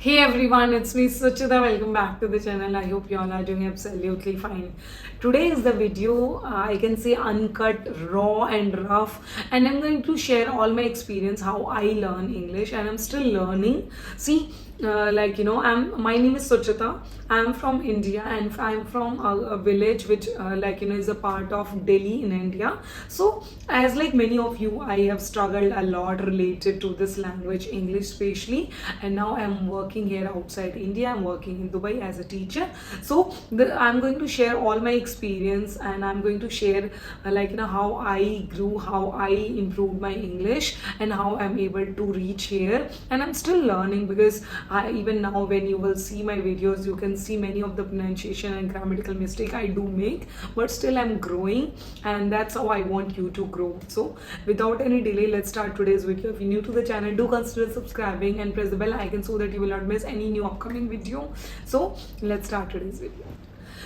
Hey everyone, it's me Suchita. Welcome back to the channel. I hope you all are doing absolutely fine. Today is the video, I can say uncut, raw and rough, and I'm going to share all my experience how I learn English, and I'm still learning. See, I'm my name is Suchita. I'm from India, and I'm from a village which is a part of Delhi in India. So as like many of you, I have struggled a lot related to this language, English especially, and now I'm working here outside India. I'm working in Dubai as a teacher. So I'm going to share all my experience, and I'm going to share how I grew, how I improved my English, and how I'm able to reach here. And I'm still learning because even now when you will see my videos, you can see many of the pronunciation and grammatical mistake I do make, but still I'm growing, and that's how I want you to grow. So without any delay, let's start today's video. If you're new to the channel, do consider subscribing and press the bell icon so that you will not miss any new upcoming video. So let's start today's video.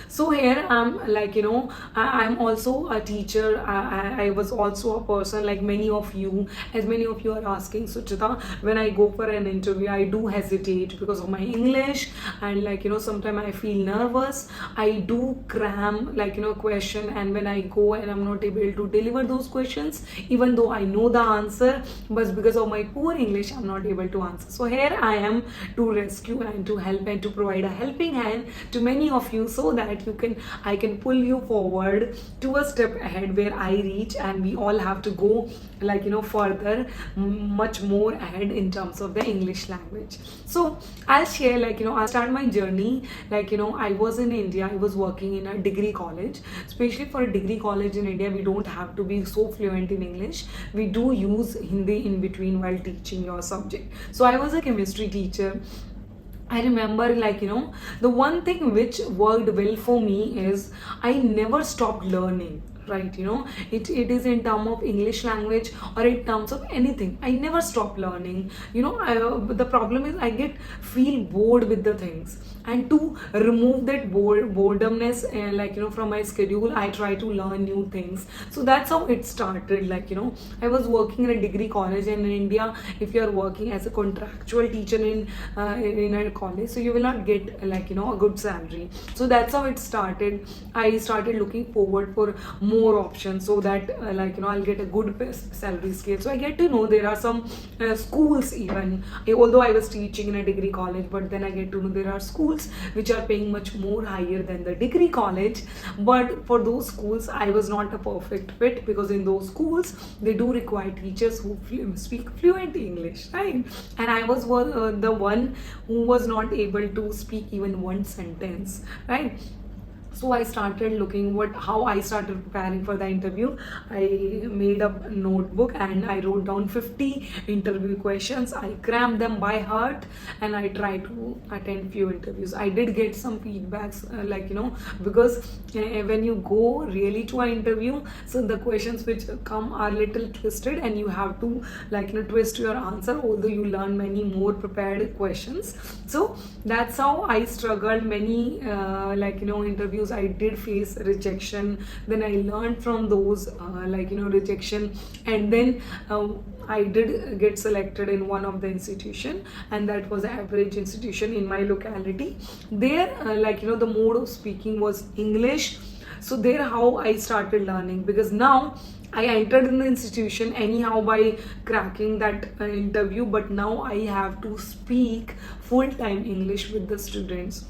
So here I'm also a teacher. I was also a person like many of you, as many of you are asking, Suchita, when I go for an interview, I do hesitate because of my English, and sometimes I feel nervous. I do cram question, and when I go and I'm not able to deliver those questions, even though I know the answer, but because of my poor English, I'm not able to answer. So here I am to rescue and to help and to provide a helping hand to many of you, so that I can pull you forward to a step ahead where I reach, and we all have to go further, much more ahead in terms of the English language. So I'll share I'll start my journey. I was in India. I was working in a degree college. Especially for a degree college in India, we don't have to be so fluent in English. We do use Hindi in between while teaching your subject. So I was a chemistry teacher. I remember, the one thing which worked well for me is I never stopped learning. Right, it is in terms of English language or in terms of anything. I never stop learning. The problem is I get feel bored with the things, and to remove that boredomness, from my schedule, I try to learn new things. So that's how it started. I was working in a degree college, and in India, if you are working as a contractual teacher in a college, so you will not get a good salary. So that's how it started. I started looking forward for more options, so that I'll get a good salary scale. So I get to know there are some schools, even although I was teaching in a degree college, but then I get to know there are schools which are paying much more higher than the degree college. But for those schools, I was not a perfect fit, because in those schools they do require teachers who speak fluent English, right? And I was the one who was not able to speak even one sentence, right? So I started looking how I started preparing for the interview. I made a notebook and I wrote down 50 interview questions. I crammed them by heart, and I tried to attend few interviews. I did get some feedbacks, because when you go really to an interview, so the questions which come are little twisted, and you have to twist your answer, although you learn many more prepared questions. So that's how I struggled. Many interviews I did face rejection. Then I learned from those rejection, and then I did get selected in one of the institution, and that was an average institution in my locality. There the mode of speaking was English. So there how I started learning, because now I entered in the institution anyhow by cracking that interview, but now I have to speak full-time English with the students.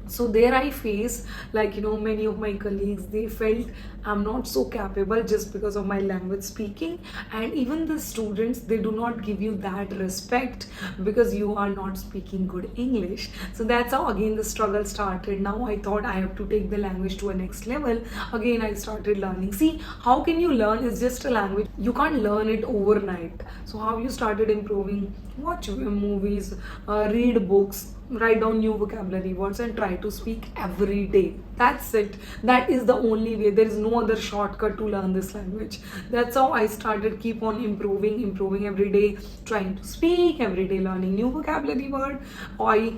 So there I face many of my colleagues, they felt I'm not so capable just because of my language speaking. And even the students, they do not give you that respect because you are not speaking good English. So that's how again the struggle started. Now I thought I have to take the language to a next level. Again I started learning. See, how can you learn? Is just a language, you can't learn it overnight. So how you started improving? Watch movies, read books, write down new vocabulary words, and try to speak every day. That's it. That is the only way. There is no no other shortcut to learn this language. That's how I started keep on improving every day, trying to speak every day, learning new vocabulary word. I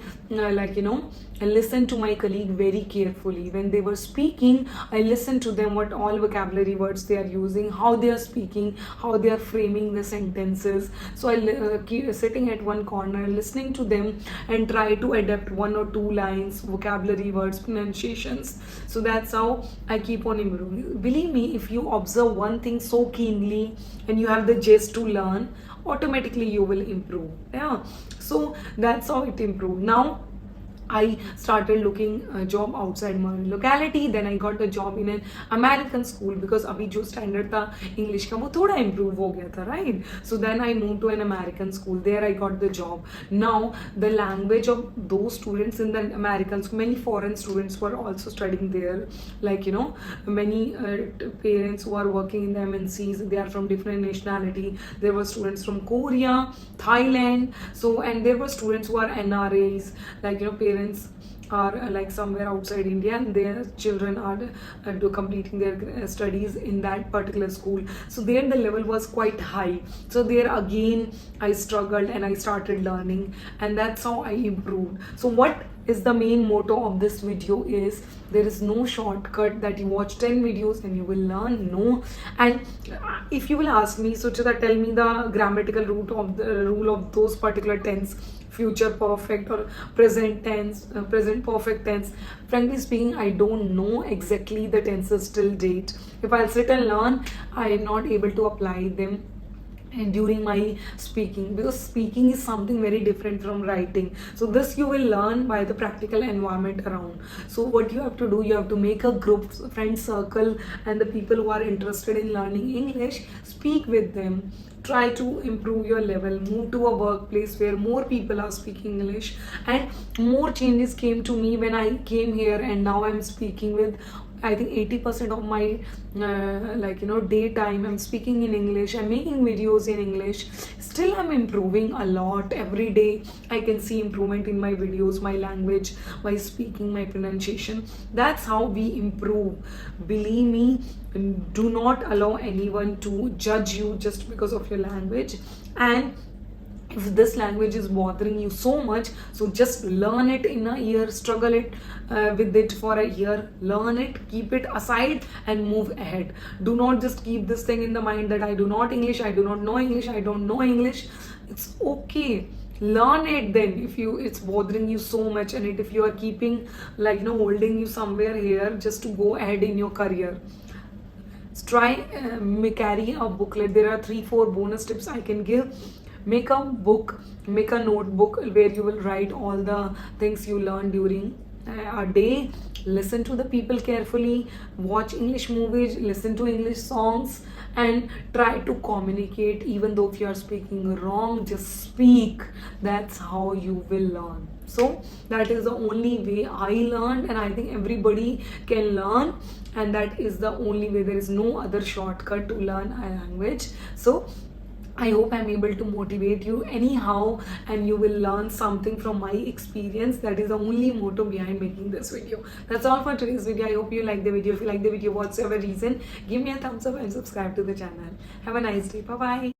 I listened to my colleague very carefully when they were speaking. I listened to them what all vocabulary words they are using, how they are speaking, how they are framing the sentences. So I keep sitting at one corner listening to them and try to adapt one or two lines, vocabulary words, pronunciations. So that's how I keep on improving. Believe me, if you observe one thing so keenly and you have the gist to learn, automatically you will improve. Yeah, so that's how it improved. Now I started looking a job outside my locality. Then I got a job in an American school because अभी जो standard था English का वो थोड़ा improve हो गया था, right? So then I moved to an American school. There I got the job. Now the language of those students in the American school, many foreign students were also studying there. Like many parents who are working in the MNCs, they are from different nationality. There were students from Korea, Thailand. So and there were students who are NRAs, like parents are like somewhere outside India and their children are completing their studies in that particular school. So there the level was quite high. So there again I struggled and I started learning, and that's how I improved. So what is the main motto of this video is there is no shortcut that you watch 10 videos and you will learn. No. And if you will ask me, Suchita, tell me the grammatical rule of those particular tense, future perfect or present tense, present perfect tense. Frankly speaking, I don't know exactly the tenses till date. If I'll sit and learn, I am not able to apply them and during my speaking, because speaking is something very different from writing. So this you will learn by the practical environment around. So what you have to do, you have to make a group, friend circle, and the people who are interested in learning English, speak with them. Try to improve your level, move to a workplace where more people are speaking English. And more changes came to me when I came here, and now I'm speaking with, I think 80% of my daytime I'm speaking in English. I'm making videos in English. Still I'm improving a lot every day. I can see improvement in my videos, my language, my speaking, my pronunciation. That's how we improve. Believe me, do not allow anyone to judge you just because of your language. And if this language is bothering you so much, so just learn it in a year, struggle it with it for a year, learn it, keep it aside and move ahead. Do not just keep this thing in the mind that I do not English, I do not know English, I don't know English. It's okay, learn it. Then if it's bothering you so much, and if you are keeping holding you somewhere here just to go ahead in your career, try carry a booklet. There are 3-4 bonus tips I can give. Make a book, make a notebook where you will write all the things you learn during a day. Listen to the people carefully, watch English movies, listen to English songs, and try to communicate. Even though if you are speaking wrong, just speak. That's how you will learn. So that is the only way I learned, and I think everybody can learn, and that is the only way. There is no other shortcut to learn a language. So I hope I'm able to motivate you anyhow, and you will learn something from my experience. That is the only motto behind making this video. That's all for today's video. I hope you like the video. If you like the video, whatsoever reason, give me a thumbs up and subscribe to the channel. Have a nice day. Bye bye.